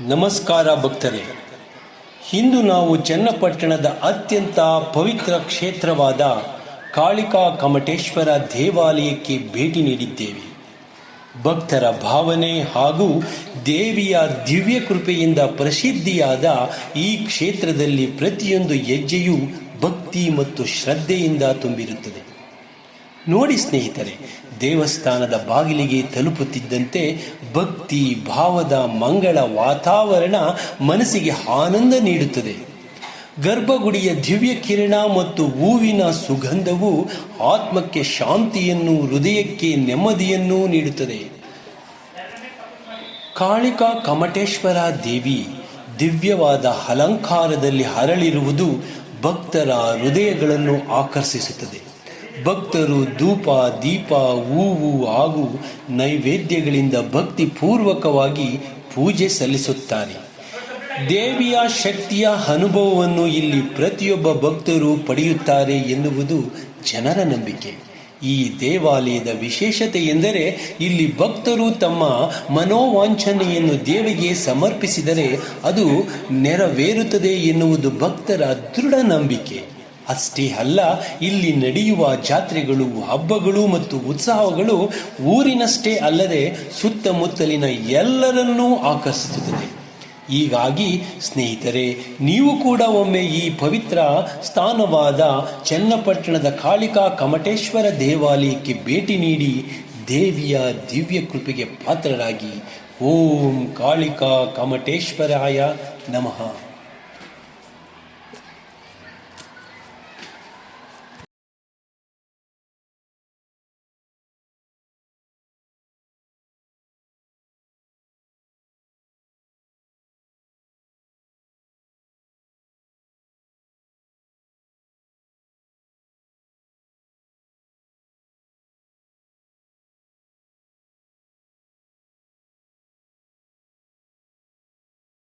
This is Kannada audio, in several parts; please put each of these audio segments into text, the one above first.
ನಮಸ್ಕಾರ ಭಕ್ತರೇ. ಇಂದು ನಾವು ಚನ್ನಪಟ್ಟಣದ ಅತ್ಯಂತ ಪವಿತ್ರ ಕ್ಷೇತ್ರವಾದ ಕಾಳಿಕಾ ಕಮಟೇಶ್ವರ ದೇವಾಲಯಕ್ಕೆ ಭೇಟಿ ನೀಡಿದ್ದೇವೆ. ಭಕ್ತರ ಭಾವನೆ ಹಾಗೂ ದೇವಿಯ ದಿವ್ಯ ಕೃಪೆಯಿಂದ ಪ್ರಸಿದ್ಧಿಯಾದ ಈ ಕ್ಷೇತ್ರದಲ್ಲಿ ಪ್ರತಿಯೊಂದು ಹೆಜ್ಜೆಯೂ ಭಕ್ತಿ ಮತ್ತು ಶ್ರದ್ಧೆಯಿಂದ ತುಂಬಿರುತ್ತದೆ. ನೋಡಿ ಸ್ನೇಹಿತರೆ, ದೇವಸ್ಥಾನದ ಬಾಗಿಲಿಗೆ ತಲುಪುತ್ತಿದ್ದಂತೆ ಭಕ್ತಿ ಭಾವದ ಮಂಗಳ ವಾತಾವರಣ ಮನಸ್ಸಿಗೆ ಆನಂದ ನೀಡುತ್ತದೆ. ಗರ್ಭಗುಡಿಯ ದಿವ್ಯ ಕಿರಣ ಮತ್ತು ಹೂವಿನ ಸುಗಂಧವು ಆತ್ಮಕ್ಕೆ ಶಾಂತಿಯನ್ನು, ಹೃದಯಕ್ಕೆ ನೆಮ್ಮದಿಯನ್ನು ನೀಡುತ್ತದೆ. ಕಾಳಿಕಾ ಕಮಟೇಶ್ವರ ದೇವಿ ದಿವ್ಯವಾದ ಅಲಂಕಾರದಲ್ಲಿ ಅರಳಿರುವುದು ಭಕ್ತರ ಹೃದಯಗಳನ್ನು ಆಕರ್ಷಿಸುತ್ತದೆ. ಭಕ್ತರು ಧೂಪ, ದೀಪ, ಹೂವು ಹಾಗೂ ನೈವೇದ್ಯಗಳಿಂದ ಭಕ್ತಿಪೂರ್ವಕವಾಗಿ ಪೂಜೆ ಸಲ್ಲಿಸುತ್ತಾರೆ. ದೇವಿಯ ಶಕ್ತಿಯ ಅನುಭವವನ್ನು ಇಲ್ಲಿ ಪ್ರತಿಯೊಬ್ಬ ಭಕ್ತರು ಪಡೆಯುತ್ತಾರೆ ಎನ್ನುವುದು ಜನರ ನಂಬಿಕೆ. ಈ ದೇವಾಲಯದ ವಿಶೇಷತೆ ಎಂದರೆ ಇಲ್ಲಿ ಭಕ್ತರು ತಮ್ಮ ಮನೋವಾಂಛನೆಯನ್ನು ದೇವಿಗೆ ಸಮರ್ಪಿಸಿದರೆ ಅದು ನೆರವೇರುತ್ತದೆ ಎನ್ನುವುದು ಭಕ್ತರ ದೃಢ ನಂಬಿಕೆ. ಅಷ್ಟೇ ಅಲ್ಲ, ಇಲ್ಲಿ ನಡೆಯುವ ಜಾತ್ರೆಗಳು, ಹಬ್ಬಗಳು ಮತ್ತು ಉತ್ಸವಗಳು ಊರಿನಷ್ಟೇ ಅಲ್ಲದೆ ಸುತ್ತಮುತ್ತಲಿನ ಎಲ್ಲರನ್ನೂ ಆಕರ್ಷಿಸುತ್ತದೆ. ಹೀಗಾಗಿ ಸ್ನೇಹಿತರೆ, ನೀವು ಕೂಡ ಒಮ್ಮೆ ಈ ಪವಿತ್ರ ಸ್ಥಾನವಾದ ಚನ್ನಪಟ್ಟಣದ ಕಾಳಿಕಾ ಕಮಟೇಶ್ವರ ದೇವಾಲಯಕ್ಕೆ ಭೇಟಿ ನೀಡಿ ದೇವಿಯ ದಿವ್ಯ ಕೃಪೆಗೆ ಪಾತ್ರರಾಗಿ. ಓಂ ಕಾಳಿಕಾ ಕಮಟೇಶ್ವರಾಯ ನಮಃ.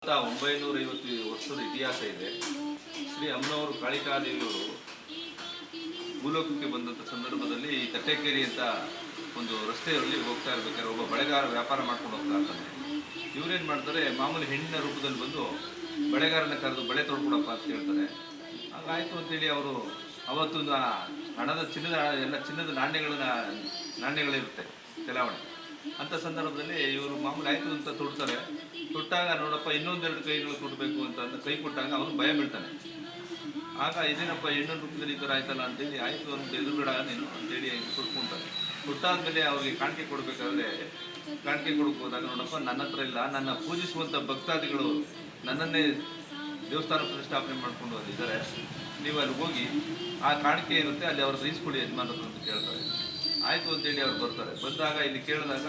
ಅಂತ 950 ವರ್ಷದ ಇತಿಹಾಸ ಇದೆ. ಶ್ರೀ ಅಮ್ಮನವರು ಕಾಳಿಕಾದೇವಿಯವರು ಭೂಲೋಕಕ್ಕೆ ಬಂದಂಥ ಸಂದರ್ಭದಲ್ಲಿ ಈ ತಟ್ಟೆಕೇರಿ ಅಂತ ಒಂದು ರಸ್ತೆಯಲ್ಲಿ ಹೋಗ್ತಾ ಇರ್ಬೇಕಾದ್ರೆ ಒಬ್ಬ ಬಳೆಗಾರ ವ್ಯಾಪಾರ ಮಾಡ್ಕೊಂಡು ಹೋಗ್ತಾ ಇರ್ತಾನೆ. ಇವರೇನು ಮಾಡ್ತಾರೆ, ಮಾಮೂಲಿ ಹೆಣ್ಣಿನ ರೂಪದಲ್ಲಿ ಬಂದು ಬಳೆಗಾರನ ಕರೆದು ಬಳೆ ತೊಳ್ಕೊಡಪ್ಪ ಅಂತ ಹೇಳ್ತಾರೆ. ಹಾಗಾಯಿತು ಅಂತೇಳಿ ಅವರು ಅವತ್ತು ಚಿನ್ನದ ನಾಣ್ಯಗಳಿರುತ್ತೆ ಚಲಾವಣೆ. ಅಂಥ ಸಂದರ್ಭದಲ್ಲಿ ಇವರು ಮಾಮೂಲಿ ಆಯಿತು ಅಂತ ತೊಡ್ತಾರೆ. ತೊಟ್ಟಾಗ ನೋಡಪ್ಪ ಇನ್ನೊಂದೆರಡು ಕೈಗಳು ಕೊಡಬೇಕು ಅಂತ ಕೈ ಕೊಟ್ಟಾಗ ಅವನು ಭಯ ಬೀಳ್ತಾನೆ. ಆಗ ಇದೇನಪ್ಪ ಹೆಣ್ಣು ರೂಪದಲ್ಲಿ ಈ ಥರ ಆಯ್ತಲ್ಲ ಅಂತೇಳಿ, ಆಯಿತು ಅಂತ ಎದುರುಗಡ ನೀನು ಅಂತೇಳಿ ಕೊಟ್ಕೊಂತಾರೆ. ಕೊಟ್ಟಾದ್ಮೇಲೆ ಅವ್ರಿಗೆ ಕಾಣಿಕೆ ಕೊಡಬೇಕಾದ್ರೆ ಕಾಣಿಕೆ ಕೊಡಕ್ಕೆ ಹೋದಾಗ ನೋಡಪ್ಪ ನನ್ನ ಹತ್ರ ಇಲ್ಲ, ನನ್ನ ಪೂಜಿಸುವಂಥ ಭಕ್ತಾದಿಗಳು ನನ್ನನ್ನೇ ದೇವಸ್ಥಾನ ಪ್ರತಿಷ್ಠಾಪನೆ ಮಾಡ್ಕೊಂಡು ಹೋಗಿದ್ದಾರೆ, ನೀವು ಅಲ್ಲಿ ಹೋಗಿ ಆ ಕಾಣಿಕೆ ಇರುತ್ತೆ ಅಲ್ಲಿ ಅವ್ರ ಇಸ್ಕೊಳ್ಳಿ ಯಜಮಾನರು ಅಂತ ಕೇಳ್ತಾರೆ. ಆಯಿತು ಅಂತೇಳಿ ಅವ್ರು ಬರ್ತಾರೆ. ಬಂದಾಗ ಇಲ್ಲಿ ಕೇಳಿದಾಗ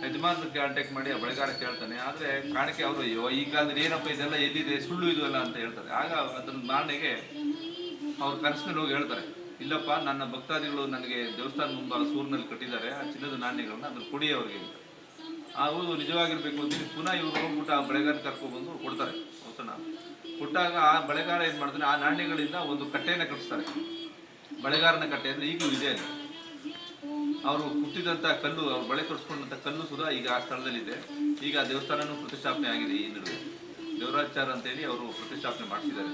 ಯಜಮಾನ್ರು ಕಾಂಟ್ಯಾಕ್ಟ್ ಮಾಡಿ ಆ ಬಳೆಗಾರ ಕೇಳ್ತಾನೆ. ಆದರೆ ಕಾಣಿಕೆ ಅವರು ಈ ಕಾಲದಲ್ಲಿ ಏನಪ್ಪ ಇದೆಲ್ಲ ಎಲ್ಲಿದೆ, ಸುಳ್ಳು ಇದೆಲ್ಲ ಅಂತ ಹೇಳ್ತಾರೆ. ಆಗ ಅದರ ನಾಣೆಗೆ ಅವ್ರ ಕನಸಿನಲ್ಲಿ ಹೋಗಿ ಹೇಳ್ತಾರೆ, ಇಲ್ಲಪ್ಪ ನನ್ನ ಭಕ್ತಾದಿಗಳು ನನಗೆ ದೇವಸ್ಥಾನ ಮುಂಭಾಗ ಸೂರಿನಲ್ಲಿ ಕಟ್ಟಿದ್ದಾರೆ, ಆ ಚಿನ್ನದ ನಾಣ್ಯಗಳನ್ನ ಅದನ್ನು ಕೊಡಿ ಅವ್ರಿಗೆ ಅಂತ. ಹೌದು ನಿಜವಾಗಿರ್ಬೇಕು ಅಂತೇಳಿ ಪುನಃ ಇವ್ರು ಹೋಗ್ಬಿಟ್ಟು ಆ ಬಳೆಗಾರ ಕರ್ಕೊಬಂದು ಕೊಡ್ತಾರೆ ಔತಣ. ಕೊಟ್ಟಾಗ ಆ ಬಳೆಗಾರ ಏನು ಮಾಡ್ತಾನೆ, ಆ ನಾಣ್ಯಗಳಿಂದ ಒಂದು ಕಟ್ಟೆಯನ್ನು ಕಟ್ಟಿಸ್ತಾರೆ. ಬಳೆಗಾರನ ಕಟ್ಟೆ ಅಂದರೆ ಈಗಲೂ ಇದೆ. ಅವರು ಹುಟ್ಟಿದಂಥ ಕಲ್ಲು, ಅವ್ರು ಬಳೆ ತೊಡಿಸ್ಕೊಂಡಂಥ ಕಲ್ಲು ಸುಧಾ ಈಗ ಆ ಸ್ಥಳದಲ್ಲಿದೆ. ಈಗ ದೇವಸ್ಥಾನನೂ ಪ್ರತಿಷ್ಠಾಪನೆ ಆಗಿದೆ. ಈ ನಡುವೆ ದೇವರಾಚಾರ ಅಂತೇಳಿ ಅವರು ಪ್ರತಿಷ್ಠಾಪನೆ ಮಾಡಿಸಿದ್ದಾರೆ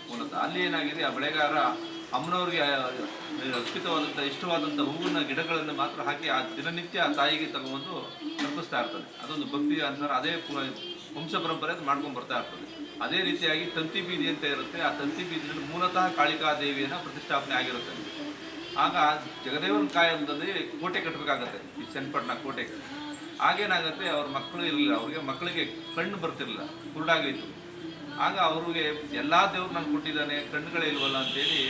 ಮೂಲತಃ. ಅಲ್ಲಿ ಏನಾಗಿದೆ, ಆ ಬಳೆಗಾರ ಅಮ್ಮನವ್ರಿಗೆ ಅರ್ಪಿತವಾದಂಥ ಇಷ್ಟವಾದಂಥ ಹೂವಿನ ಗಿಡಗಳನ್ನು ಮಾತ್ರ ಹಾಕಿ ಆ ದಿನನಿತ್ಯ ಆ ತಾಯಿಗೆ ತಗೊಂಡು ಅರ್ಪಿಸ್ತಾ ಇರ್ತಾನೆ. ಅದೊಂದು ಭಕ್ತಿ ಅನುಸಾರ ಅದೇ ವಂಶ ಪರಂಪರೆ ಅದು ಮಾಡ್ಕೊಂಡು ಬರ್ತಾ ಇರ್ತದೆ. ಅದೇ ರೀತಿಯಾಗಿ ತಂತಿ ಬೀದಿ ಅಂತ ಇರುತ್ತೆ. ಆ ತಂತಿ ಬೀದಿಯಲ್ಲಿ ಮೂಲತಃ ಕಾಳಿಕಾ ದೇವಿಯನ್ನು ಪ್ರತಿಷ್ಠಾಪನೆ ಆಗಿರುತ್ತೆ. ಆಗ ಜಗದೇವನ ಕಾಯದಲ್ಲಿ ಕೋಟೆ ಕಟ್ಟಬೇಕಾಗತ್ತೆ, ಈ ಚನ್ನಪಟ್ಟಣ ಕೋಟೆಗೆ. ಆಗೇನಾಗುತ್ತೆ, ಅವ್ರ ಮಕ್ಕಳು ಇರಲಿಲ್ಲ, ಮಕ್ಕಳಿಗೆ ಕಣ್ಣು ಬರ್ತಿರಲಿಲ್ಲ, ಕುರುಡಾಗಿತ್ತು. ಆಗ ಅವ್ರಿಗೆ ಎಲ್ಲ ದೇವ್ರು ನಾನು ಕೊಟ್ಟಿದ್ದಾನೆ, ಕಣ್ಣುಗಳೇ ಇಲ್ವಲ್ಲ ಅಂತೇಳಿ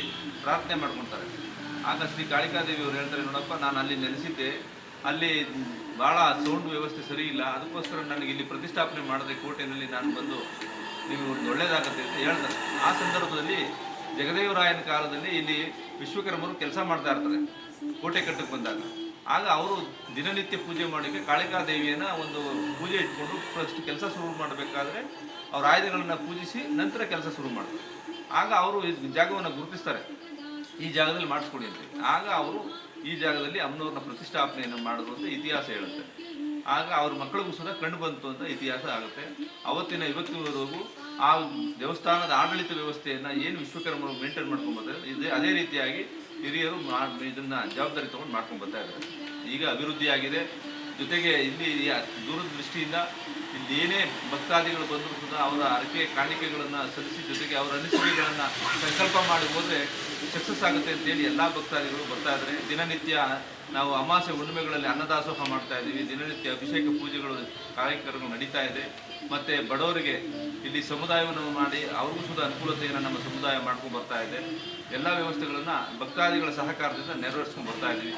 ಪ್ರಾರ್ಥನೆ ಮಾಡ್ಕೊತಾರೆ. ಆಗ ಶ್ರೀ ಕಾಳಿಕಾದೇವಿ ಅವ್ರು ಹೇಳ್ತಾರೆ, ನೋಡಪ್ಪ ನಾನು ಅಲ್ಲಿ ನೆಲೆಸಿದ್ದೆ, ಅಲ್ಲಿ ಭಾಳ ಸೌಂಡ್ ವ್ಯವಸ್ಥೆ ಸರಿ ಇಲ್ಲ, ಅದಕ್ಕೋಸ್ಕರ ನನಗೆ ಇಲ್ಲಿ ಪ್ರತಿಷ್ಠಾಪನೆ ಮಾಡಿದೆ ಕೋಟೆಯಲ್ಲಿ, ನಾನು ಬಂದು ನೀವು ಒಂದು ಒಳ್ಳೇದಾಗತ್ತೆ ಅಂತ ಹೇಳ್ತಾರೆ. ಆ ಸಂದರ್ಭದಲ್ಲಿ ಜಗದೇವರಾಯನ ಕಾಲದಲ್ಲಿ ಇಲ್ಲಿ ವಿಶ್ವಕರ್ಮರು ಕೆಲಸ ಮಾಡ್ತಾ ಇರ್ತಾರೆ ಕೋಟೆ ಕಟ್ಟಕ್ಕೆ ಬಂದಾಗ. ಆಗ ಅವರು ದಿನನಿತ್ಯ ಪೂಜೆ ಮಾಡೋಕ್ಕೆ ಕಾಳಿಕಾದೇವಿಯನ್ನು ಒಂದು ಪೂಜೆ ಇಟ್ಕೊಂಡು ಫಸ್ಟ್ ಕೆಲಸ ಶುರು ಮಾಡಬೇಕಾದ್ರೆ ಅವ್ರ ಆಯುಧಗಳನ್ನ ಪೂಜಿಸಿ ನಂತರ ಕೆಲಸ ಶುರು ಮಾಡ್ತಾರೆ. ಆಗ ಅವರು ಈ ಜಾಗವನ್ನು ಗುರುತಿಸ್ತಾರೆ, ಈ ಜಾಗದಲ್ಲಿ ಮಾಡಿಸ್ಕೊಡಿ ಅಂತ. ಆಗ ಅವರು ಈ ಜಾಗದಲ್ಲಿ ಅಮ್ಮನವ್ರನ್ನ ಪ್ರತಿಷ್ಠಾಪನೆಯನ್ನು ಮಾಡಿದ್ರು ಅಂತ ಇತಿಹಾಸ ಹೇಳುತ್ತೆ. ಆಗ ಅವ್ರ ಮಕ್ಕಳಿಗೂ ಸಹ ಕಂಡು ಬಂತು ಅಂತ ಇತಿಹಾಸ ಆಗುತ್ತೆ. ಅವತ್ತಿನ ಇವತ್ತಿನವರೆಗೂ ಆ ದೇವಸ್ಥಾನದ ಆಡಳಿತ ವ್ಯವಸ್ಥೆಯನ್ನು ಏನು ವಿಶ್ವಕರ್ಮ ಮೇಂಟೈನ್ ಮಾಡ್ಕೊಂಡು ಬರ್ತಾರೆ, ಅದೇ ರೀತಿಯಾಗಿ ಹಿರಿಯರು ಇದನ್ನ ಜವಾಬ್ದಾರಿ ತೊಗೊಂಡು ಮಾಡ್ಕೊಂಡು ಬರ್ತಾ ಇದ್ದಾರೆ. ಈಗ ಅಭಿವೃದ್ಧಿ ಆಗಿದೆ. ಜೊತೆಗೆ ಇಲ್ಲಿ ದೂರದ ದೃಷ್ಟಿಯಿಂದ ಇಲ್ಲಿ ಏನೇ ಭಕ್ತಾದಿಗಳು ಬಂದರೂ ಕೂಡ ಅವರ ಅರಕೆ ಕಾಣಿಕೆಗಳನ್ನು ಸಲ್ಲಿಸಿ, ಜೊತೆಗೆ ಅವರ ಅನಿಸಿಕೆಗಳನ್ನು ಸಂಕಲ್ಪ ಮಾಡಿ ಹೋದರೆ ಸಕ್ಸಸ್ ಆಗುತ್ತೆ ಅಂತೇಳಿ ಎಲ್ಲ ಭಕ್ತಾದಿಗಳು ಬರ್ತಾ ಇದ್ದಾರೆ. ದಿನನಿತ್ಯ ನಾವು ಅಮಾವಾಸ್ಯೆ ಹುಣ್ಣಿಮೆಗಳಲ್ಲಿ ಅನ್ನದಾಸೋಹ ಮಾಡ್ತಾ ಇದ್ದೀವಿ. ದಿನನಿತ್ಯ ಅಭಿಷೇಕ ಪೂಜೆಗಳು ಕಾರ್ಯಕ್ರಮಗಳು ನಡೀತಾ ಇದೆ. ಮತ್ತು ಬಡವರಿಗೆ ಇಲ್ಲಿ ಸಮುದಾಯವನ್ನು ಮಾಡಿ ಅವ್ರಿಗೂ ಸುದ ಅನುಕೂಲತೆಯನ್ನು ನಮ್ಮ ಸಮುದಾಯ ಮಾಡ್ಕೊಂಡು ಬರ್ತಾ ಇದೆ. ಎಲ್ಲ ವ್ಯವಸ್ಥೆಗಳನ್ನು ಭಕ್ತಾದಿಗಳ ಸಹಕಾರದಿಂದ ನೆರವೇರಿಸ್ಕೊಂಡು ಬರ್ತಾ ಇದ್ದೀವಿ.